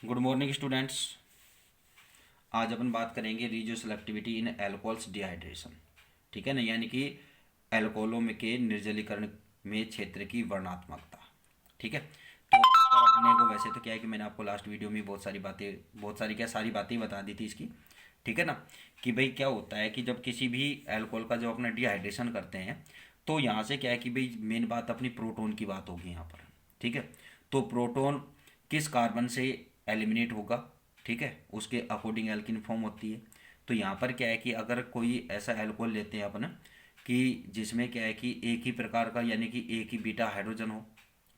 Good morning students. आज अपन बात करेंगे रिजियो सेलेक्टिविटी इन एल्कोहल्स डिहाइड्रेशन। ठीक है ना, यानी कि एल्कोहलों में के निर्जलीकरण में क्षेत्र की वर्णनात्मकता। ठीक है, तो इस पर अपने को वैसे तो क्या है कि मैंने आपको लास्ट वीडियो में बहुत सारी क्या सारी बातें बता दी थी इसकी। ठीक है ना, कि भाई क्या होता है कि जब किसी भी एल्कोहल का जब अपना डिहाइड्रेशन करते हैं तो यहाँ से क्या है कि भाई मेन बात अपनी प्रोटोन की बात होगी यहाँ पर। ठीक है, तो प्रोटोन किस कार्बन से एलिमिनेट होगा, ठीक है, उसके अकॉर्डिंग एल्किन फॉर्म होती है। तो यहाँ पर क्या है कि अगर कोई ऐसा एल्कोहल लेते हैं अपन कि जिसमें क्या है कि एक ही प्रकार का यानी कि एक ही बीटा हाइड्रोजन हो,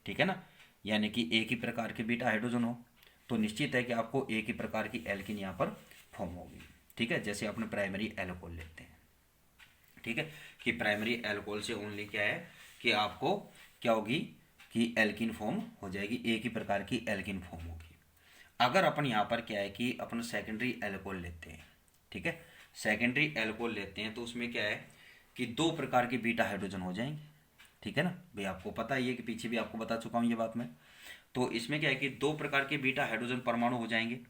ठीक है ना, यानी कि एक ही प्रकार के बीटा हाइड्रोजन हो, तो निश्चित है कि आपको एक ही प्रकार की एल्किन यहाँ पर फॉर्म होगी। ठीक है, जैसे अपने प्राइमरी एल्कोहल लेते हैं। ठीक है, कि प्राइमरी अल्कोहल से ओनली क्या है कि आपको क्या होगी कि एल्किन फॉर्म हो जाएगी, एक ही प्रकार की एल्किन फॉर्म होगी। अगर अपन यहाँ पर क्या है कि अपन सेकेंडरी अल्कोहल लेते हैं, ठीक है, सेकेंडरी अल्कोहल लेते हैं तो उसमें क्या है कि दो प्रकार के बीटा हाइड्रोजन हो जाएंगे। ठीक है ना भाई, आपको पता ही है कि पीछे भी आपको बता चुका हूँ ये बात मैं। तो इसमें क्या है कि दो प्रकार के बीटा हाइड्रोजन परमाणु हो जाएंगे।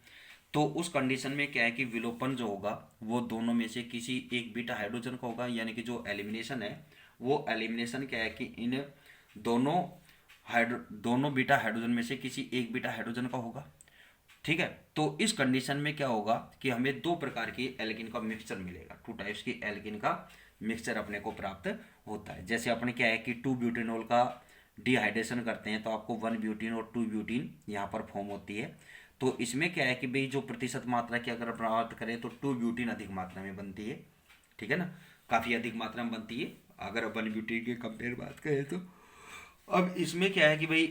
तो उस कंडीशन में क्या है कि विलोपन जो होगा वो दोनों में से किसी एक बीटा हाइड्रोजन का होगा, यानी कि जो एलिमिनेशन है वो एलिमिनेशन क्या है कि इन दोनों दोनों बीटा हाइड्रोजन में से किसी एक बीटा हाइड्रोजन का होगा। ठीक है, तो इस कंडीशन में क्या होगा कि हमें दो प्रकार की एल्किन का मिक्सचर मिलेगा, टू टाइप्स की एल्किन का मिक्सचर अपने को प्राप्त होता है। जैसे अपने क्या है कि टू ब्यूटेनॉल का डिहाइड्रेशन करते हैं तो आपको वन ब्यूटीन और टू ब्यूटीन यहाँ पर फॉर्म होती है। तो इसमें क्या है कि भाई जो प्रतिशत मात्रा की अगर बात करें तो टू ब्यूटीन अधिक मात्रा में बनती है। ठीक है ना, काफ़ी अधिक मात्रा में बनती है अगर वन ब्यूटीन के कंपेयर बात करें तो। अब इसमें क्या है कि भाई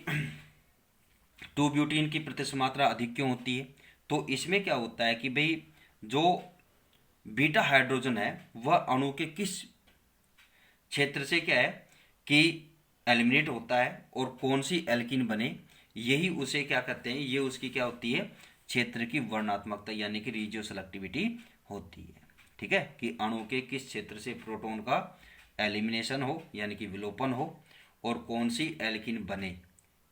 टू ब्यूटीन की प्रतिशत मात्रा अधिक क्यों होती है, तो इसमें क्या होता है कि भाई जो बीटा हाइड्रोजन है वह अणु के किस क्षेत्र से क्या है कि एलिमिनेट होता है और कौन सी एल्किन बने, यही उसे क्या कहते हैं, ये उसकी क्या होती है, क्षेत्र की वर्णात्मकता यानी कि रिजियो सेलेक्टिविटी होती है। ठीक है, कि अणु के किस क्षेत्र से प्रोटॉन का एलिमिनेशन हो यानी कि विलोपन हो और कौन सी एल्किन बने,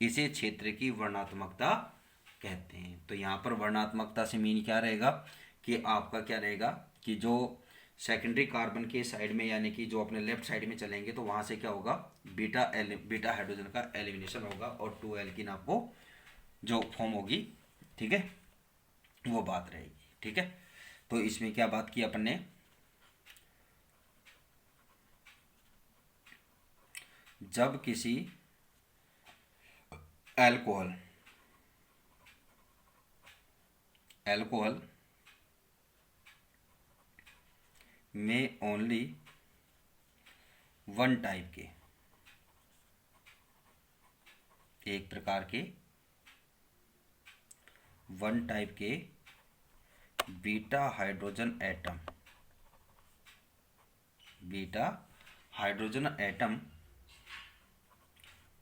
इसे क्षेत्र की वर्णात्मकता कहते हैं। तो यहाँ पर वर्णात्मकता से मीन क्या रहेगा कि आपका क्या रहेगा कि जो सेकेंडरी कार्बन के साइड में यानी कि जो अपने लेफ्ट साइड में चलेंगे तो वहाँ से क्या होगा, बीटा हाइड्रोजन का एलिमिनेशन होगा और टू एल्किन आपको जो फॉर्म होगी, ठीक है, वो बात रहेगी। ठीक है, तो इसमें क्या बात की अपन ने, जब किसी एल्कोहल एल्कोहल में ओनली वन टाइप के, एक प्रकार के वन टाइप के बीटा हाइड्रोजन एटम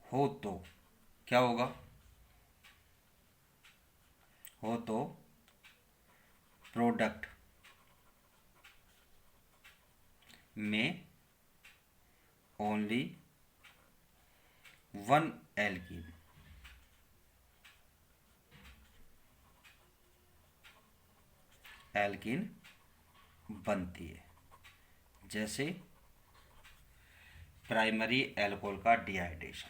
हो तो क्या होगा, हो तो प्रोडक्ट में ओनली वन एल्किन बनती है, जैसे प्राइमरी एल्कोहल का डिहाइड्रेशन।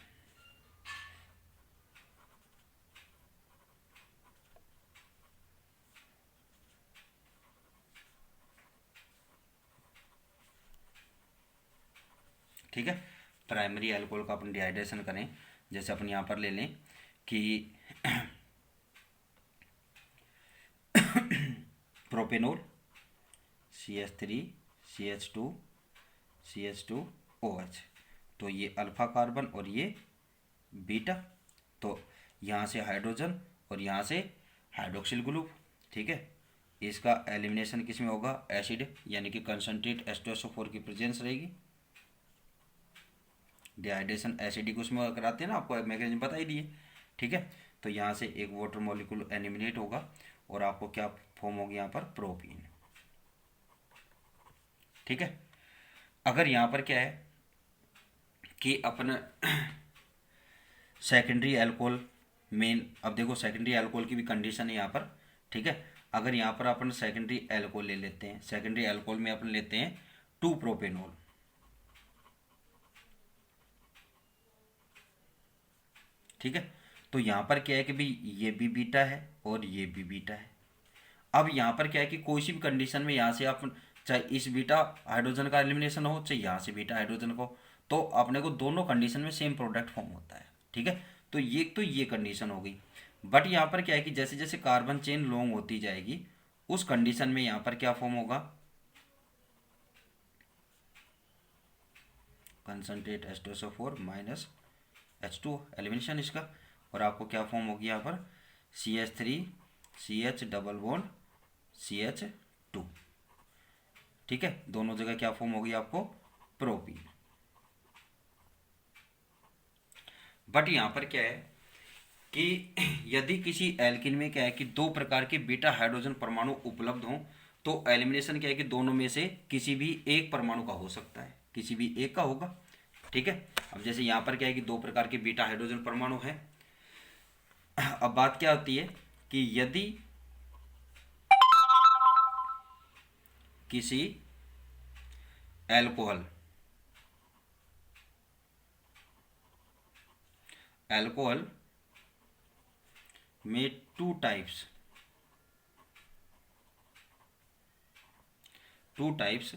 ठीक है, प्राइमरी एल्कोहल का अपन डिहाइड्रेशन करें, जैसे अपन यहाँ पर ले लें कि प्रोपेनॉल CH3 CH2 CH2OH, तो ये अल्फा कार्बन और ये बीटा, तो यहाँ से हाइड्रोजन और यहाँ से हाइड्रोक्सिल ग्रुप। ठीक है, इसका एलिमिनेशन किस में होगा, एसिड यानी कि कंसनट्रेट H2SO4 की प्रेजेंस रहेगी। डिहाइड्रेशन एसिडिक उसमें कराते हैं ना, आपको मैकेनिज्म बता ही दिए। ठीक है, तो यहाँ से एक वाटर मॉलिक्यूल एलिमिनेट होगा और आपको क्या फॉर्म होगी यहाँ पर, प्रोपीन। ठीक है, अगर यहाँ पर क्या है कि अपन सेकेंडरी एल्कोहल मेन, अब देखो सेकेंडरी अल्कोहल की भी कंडीशन है यहाँ पर, ठीक है। अगर यहाँ पर अपन सेकेंडरी अल्कोहल ले लेते हैं, सेकेंडरी अल्कोहल में अपन लेते हैं 2 प्रोपेनॉल, ठीक है। तो यहाँ पर क्या है कि भाई ये भी बीटा है और ये भी बीटा है। अब यहाँ पर क्या है कि कोई सी भी कंडीशन में यहाँ से आप चाहे इस बीटा हाइड्रोजन का एलिमिनेशन हो, चाहे यहाँ से बीटा हाइड्रोजन का हो, तो अपने को दोनों कंडीशन में सेम प्रोडक्ट फॉर्म होता है, ठीक है। तो ये कंडीशन हो गई। बट यहाँ पर क्या है कि जैसे जैसे कार्बन चेन लॉन्ग होती जाएगी, उस कंडीशन में यहाँ पर क्या फॉर्म होगा, concentrate H2SO4 minus H2 elimination इसका, और आपको क्या फॉर्म होगी यहाँ पर CH3 CH double bond CH2, ठीक है। दोनों जगह क्या फॉर्म होगी आपको, प्रोपीन। बट यहाँ पर क्या है कि यदि किसी एल्किन में क्या है कि दो प्रकार के बीटा हाइड्रोजन परमाणु उपलब्ध हों, तो एलिमिनेशन क्या है कि दोनों में से किसी भी एक परमाणु का हो सकता है, किसी भी एक का होगा, ठीक है। अब जैसे यहाँ पर क्या है कि दो प्रकार के बीटा हाइड्रोजन परमाणु है। अब बात क्या होती है कि यदि किसी एल्कोहल में टू टाइप्स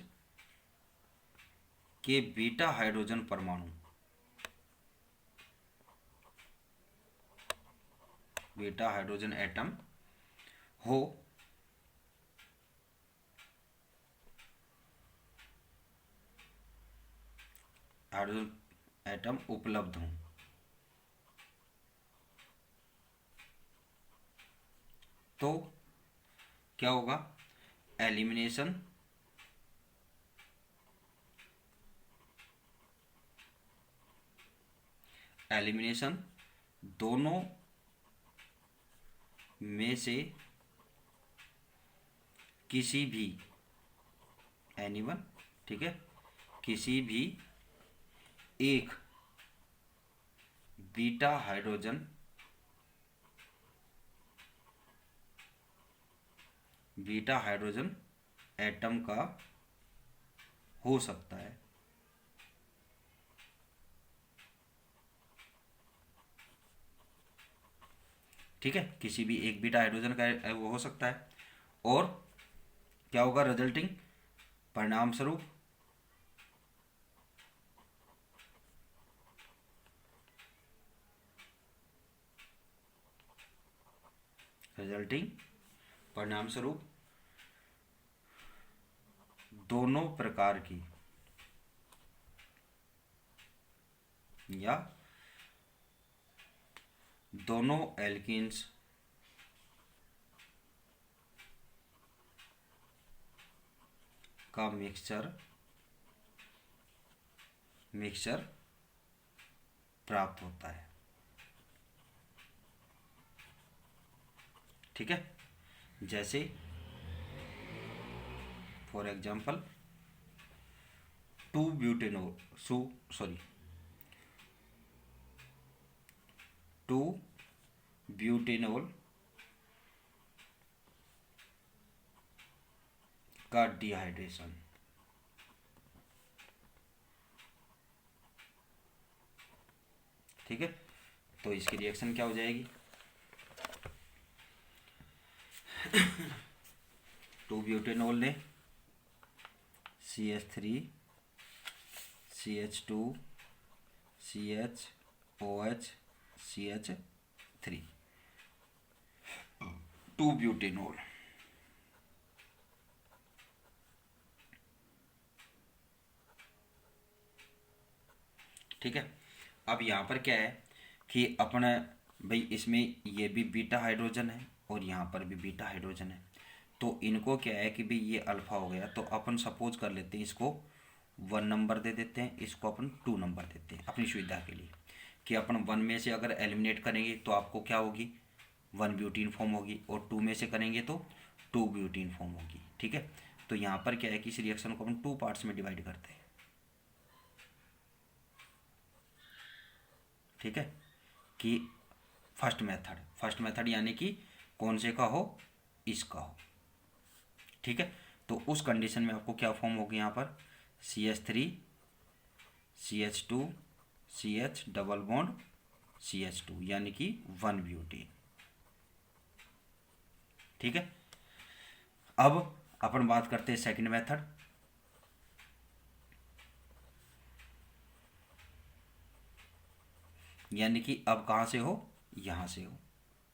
के बीटा हाइड्रोजन परमाणु, बीटा हाइड्रोजन एटम हो, हाइड्रोजन एटम उपलब्ध हों, तो क्या होगा, एलिमिनेशन दोनों में से किसी भी एनीवन, ठीक है, किसी भी एक बीटा हाइड्रोजन एटम का हो सकता है, ठीक है। किसी भी एक बीटा हाइड्रोजन का वो हो सकता है, और क्या होगा, रिजल्टिंग परिणाम स्वरूप दोनों प्रकार की या दोनों एल्कीन्स का मिक्सचर प्राप्त होता है, ठीक है। जैसे फॉर एग्जाम्पल 2 ब्यूटेनॉल का डिहाइड्रेशन, ठीक है। तो इसकी रिएक्शन क्या हो जाएगी, 2 ब्यूटेनॉल ने CH3 CH2 CHOH CH3, 2 butanol, ठीक है। अब यहाँ पर क्या है कि अपना भाई इसमें ये भी बीटा हाइड्रोजन है और यहाँ पर भी बीटा हाइड्रोजन है, तो इनको क्या है कि भाई ये अल्फा हो गया, तो अपन सपोज कर लेते हैं इसको 1 नंबर दे देते हैं, इसको अपन 2 नंबर देते हैं अपनी सुविधा के लिए, कि अपन 1 में से अगर एलिमिनेट करेंगे तो आपको क्या होगी, 1 ब्यूटीन फॉर्म होगी, और 2 में से करेंगे तो 2 ब्यूटीन फॉर्म होगी, ठीक है। तो यहाँ पर क्या है कि इस रिएक्शन को अपन 2 पार्ट्स में डिवाइड करते हैं, ठीक है, कि फर्स्ट मेथड यानी कि कौन से का हो, इसका हो, ठीक है। तो उस कंडीशन में आपको क्या फॉर्म होगी यहाँ पर, CH3 CH2 CH double bond CH2 यानी कि 1 ब्यूटीन, ठीक है। अब अपन बात करते हैं सेकंड मेथड। यानी कि अब कहाँ से हो, यहाँ से हो,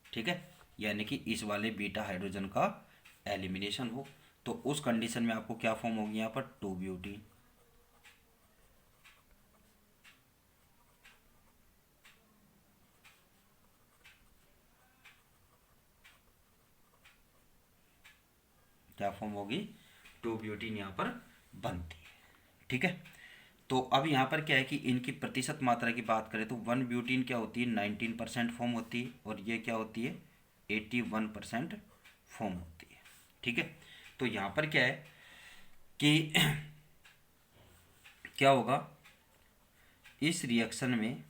ठीक है। यानी कि इस वाले बीटा हाइड्रोजन का एलिमिनेशन हो। तो उस कंडीशन में आपको क्या फॉर्म होगी यहाँ पर, 2 ब्यूटीन, क्या फॉर्म होगी, 2 ब्यूटीन यहाँ पर बनती है, ठीक है। तो अब यहाँ पर क्या है कि इनकी प्रतिशत मात्रा की बात करें तो 1 ब्यूटीन क्या होती है, 19% फॉर्म होती है, और ये क्या होती है, 81% फॉर्म होती है, ठीक है। तो यहाँ पर क्या है कि क्या होगा, इस रिएक्शन में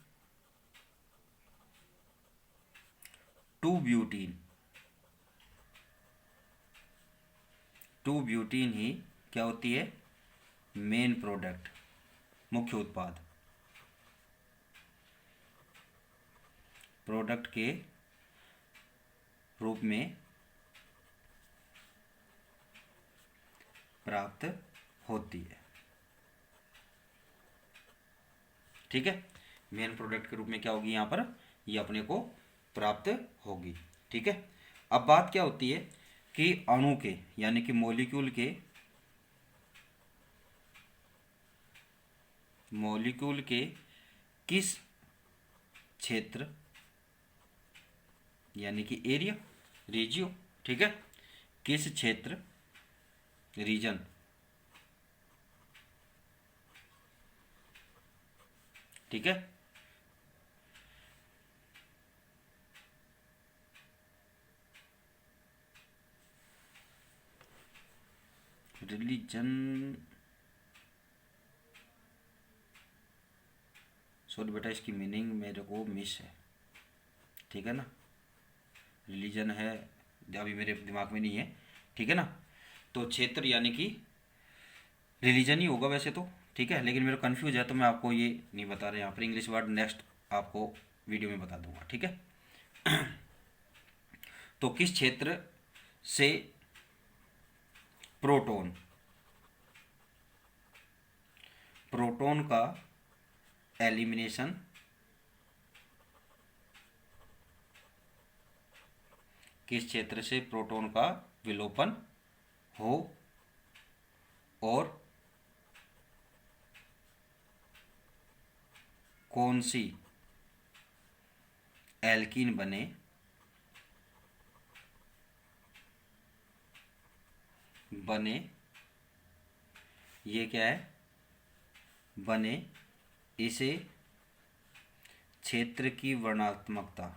2 ब्यूटीन ही क्या होती है, मेन प्रोडक्ट, मुख्य उत्पाद, प्रोडक्ट के रूप में प्राप्त होती है, ठीक है। मेन प्रोडक्ट के रूप में क्या होगी यहाँ पर, ये अपने को प्राप्त होगी, ठीक है। अब बात क्या होती है कि अणु के यानी कि मॉलिक्यूल के किस क्षेत्र यानी कि एरिया, रीजियो, ठीक है, किस क्षेत्र, रीजन, ठीक है, रिलीजन, सॉरी बेटा इसकी मीनिंग मेरे को मिस है, ठीक है ना, रिलीजन है अभी मेरे दिमाग में नहीं है, ठीक है ना। तो क्षेत्र यानी कि रिलीजन ही होगा वैसे तो, ठीक है, लेकिन मेरे कंफ्यूज है तो मैं आपको ये नहीं बता रहा यहाँ पर, इंग्लिश वर्ड नेक्स्ट आपको वीडियो में बता दूंगा, ठीक है। तो किस क्षेत्र से प्रोटॉन का एलिमिनेशन किस क्षेत्र से प्रोटॉन का विलोपन हो और कौन सी एल्कीन बने ये क्या है, बने, इसे क्षेत्र की वर्णात्मकता,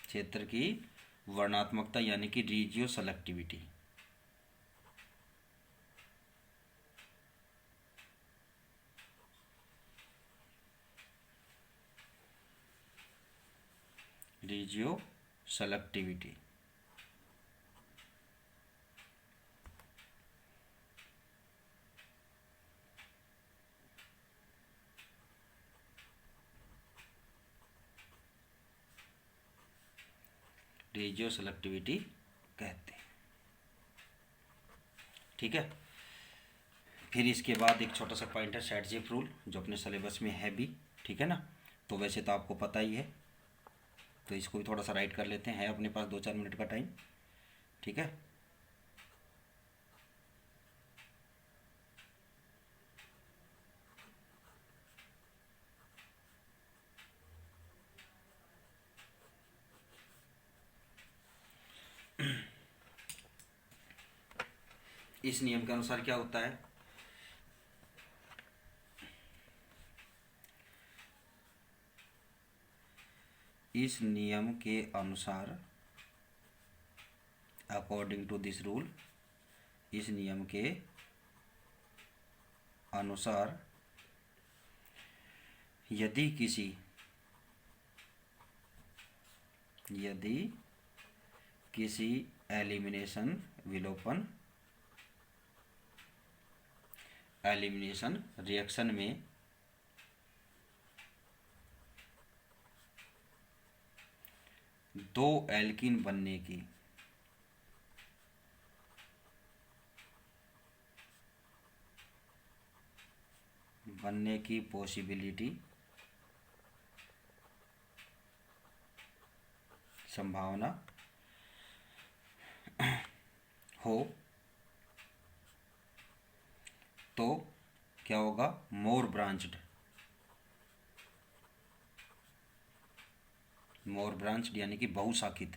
क्षेत्र की वर्णात्मकता यानी कि regio selectivity, regio selectivity, रेजियो selectivity कहते हैं, ठीक है। फिर इसके बाद एक छोटा सा पॉइंट है शैडजेफ रूल, जो अपने सिलेबस में है भी, ठीक है ना। तो वैसे तो आपको पता ही है, तो इसको भी थोड़ा सा राइट कर लेते हैं, अपने पास 2-4 मिनट का टाइम, ठीक है। इस नियम के अनुसार क्या होता है, इस नियम के अनुसार, अकॉर्डिंग टू दिस रूल, इस नियम के अनुसार यदि किसी एलिमिनेशन रिएक्शन में दो एल्कीन बनने की पॉसिबिलिटी संभावना हो तो क्या होगा, मोर ब्रांच्ड यानी कि बहुशाखित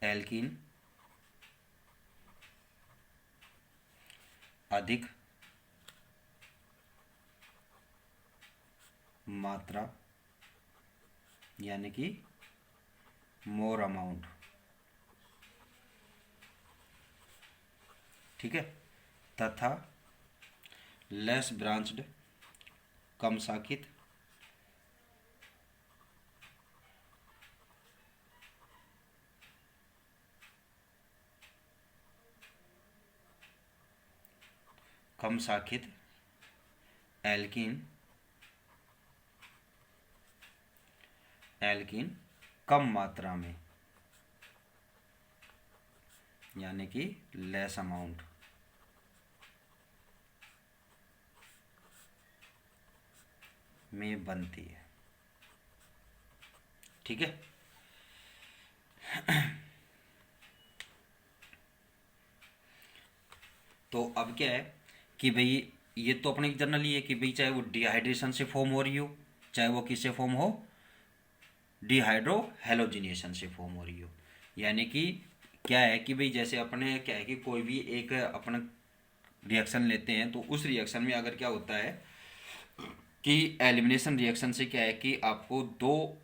एल्कीन अधिक मात्रा यानी कि मोर अमाउंट, ठीक है, तथा लेस ब्रांच्ड कम शाखित एल्कीन कम मात्रा में यानी कि लेस अमाउंट में बनती है, ठीक है। तो अब क्या है कि भाई ये तो अपने जनरली है कि भाई चाहे वो डिहाइड्रेशन से फॉर्म हो रही हो, चाहे वो किससे फॉर्म हो, डिहाइड्रो हेलोजिनेशन से फॉर्म हो रही हो। यानी कि क्या है कि भाई जैसे अपने क्या है कि कोई भी एक अपना रिएक्शन लेते हैं तो उस रिएक्शन में अगर क्या होता है कि एलिमिनेशन रिएक्शन से क्या है कि आपको दो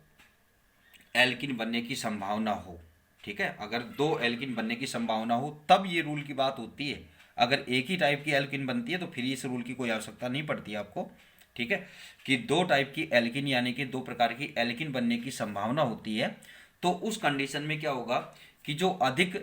एल्किन बनने की संभावना हो, ठीक है। अगर दो एल्किन बनने की संभावना हो तब ये रूल की बात होती है। अगर एक ही टाइप की एल्किन बनती है तो फिर इस रूल की कोई आवश्यकता नहीं पड़ती आपको, ठीक है। कि दो टाइप की एल्किन यानी कि दो प्रकार की एल्किन बनने की संभावना होती है, तो उस कंडीशन में क्या होगा कि जो अधिक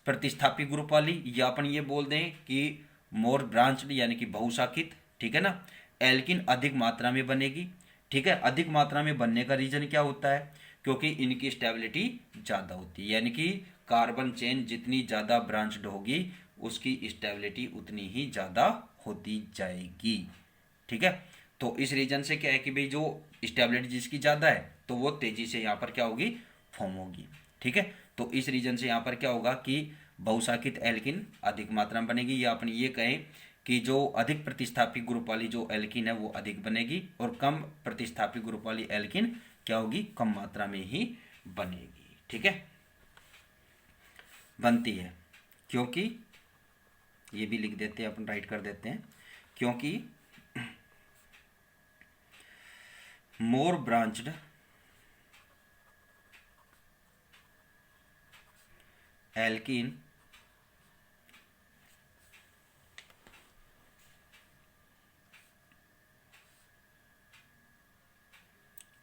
प्रतिस्थापी ग्रुप वाली, या अपन ये बोल दें कि मोर ब्रांच्ड यानी कि बहुशाखित, ठीक है ना, एल्किन अधिक मात्रा में बनेगी, ठीक है। अधिक मात्रा में बनने का रीजन क्या होता है, क्योंकि इनकी स्टेबिलिटी ज़्यादा होती है, यानी कि कार्बन चेन जितनी ज़्यादा ब्रांच्ड होगी उसकी स्टेबिलिटी उतनी ही ज़्यादा होती जाएगी, ठीक है। तो इस रीजन से क्या है कि भाई जो स्टेबिलिटी जिसकी ज़्यादा है तो वो तेज़ी से यहाँ पर क्या होगी, फॉर्म होगी, ठीक है। तो इस रीजन से यहाँ पर क्या होगा कि बहुशाखित एल्किन अधिक मात्रा में बनेगी, या अपन ये कहें कि जो अधिक प्रतिस्थापी ग्रुप वाली जो एल्किन है वो अधिक बनेगी, और कम प्रतिस्थापी ग्रुप वाली एल्किन क्या होगी, कम मात्रा में ही बनेगी, ठीक है, बनती है। क्योंकि ये भी लिख देते हैं अपन, राइट कर देते हैं, क्योंकि मोर ब्रांच्ड एल्कीन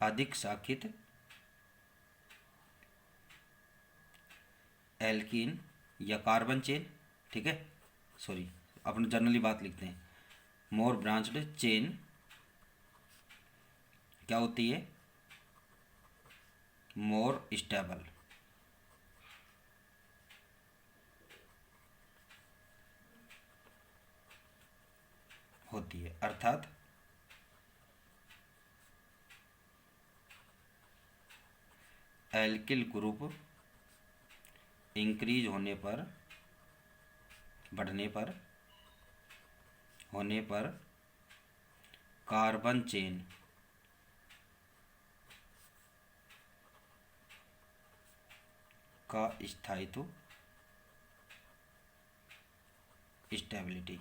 अधिक शाखित एल्कीन या कार्बन चेन, ठीक है, सॉरी अपन जनरली बात लिखते हैं, मोर ब्रांच्ड चेन क्या होती है, मोर स्टेबल होती है। अर्थात एल्किल ग्रुप इंक्रीज होने पर, बढ़ने पर, होने पर कार्बन चेन का स्थायित्व, स्टेबिलिटी,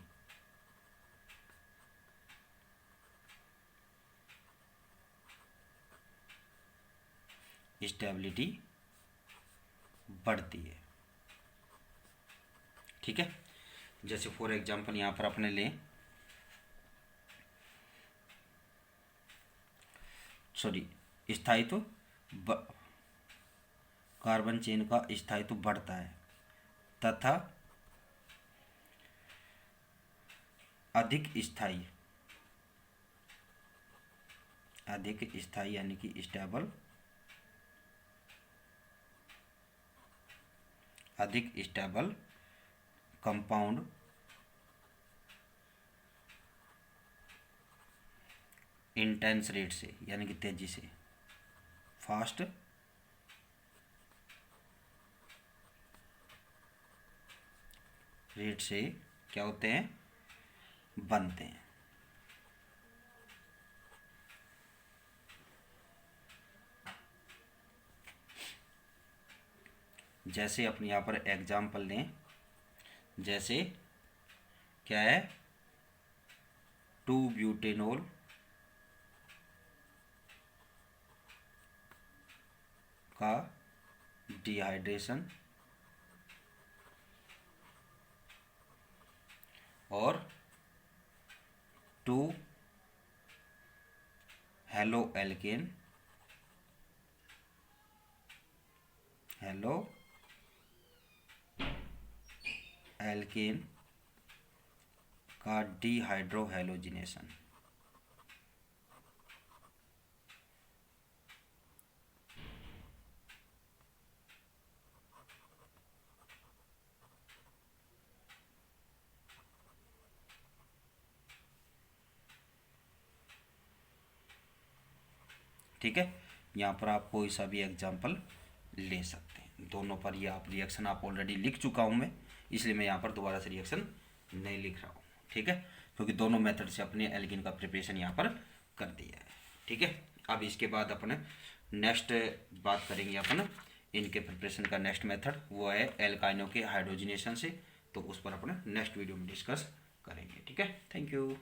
बढ़ती है। ठीक है, जैसे फॉर एग्जांपल यहाँ पर अपने लें, सॉरी, स्थायित्व कार्बन चेन का स्थायित्व बढ़ता है तथा अधिक स्थायी यानी कि स्टेबल, अधिक स्टेबल कंपाउंड इंटेंस रेट से यानी कि तेजी से, फास्ट रेट से क्या होते हैं, बनते हैं। जैसे अपने यहाँ पर एग्जाम्पल लें, जैसे क्या है, 2-ब्यूटेनॉल का डिहाइड्रेशन और 2-हेलोएल्केन का डिहाइड्रोहेलोजिनेशन। ठीक है, यहाँ पर आप कोई सा भी एग्जाम्पल ले सकते हैं। दोनों पर ये आप रिएक्शन आप ऑलरेडी लिख चुका हूँ मैं, इसलिए मैं यहाँ पर दोबारा से रिएक्शन नहीं लिख रहा हूँ। ठीक है, क्योंकि दोनों मेथड से अपने एल्कीन का प्रिपरेशन यहाँ पर कर दिया है। ठीक है, अब इसके बाद अपने नेक्स्ट बात करेंगे अपन इनके प्रिपरेशन का नेक्स्ट मेथड, वो है एल्काइनों के हाइड्रोजनेशन से। तो उस पर अपने नेक्स्ट वीडियो में डिस्कस करेंगे। ठीक है, थैंक यू।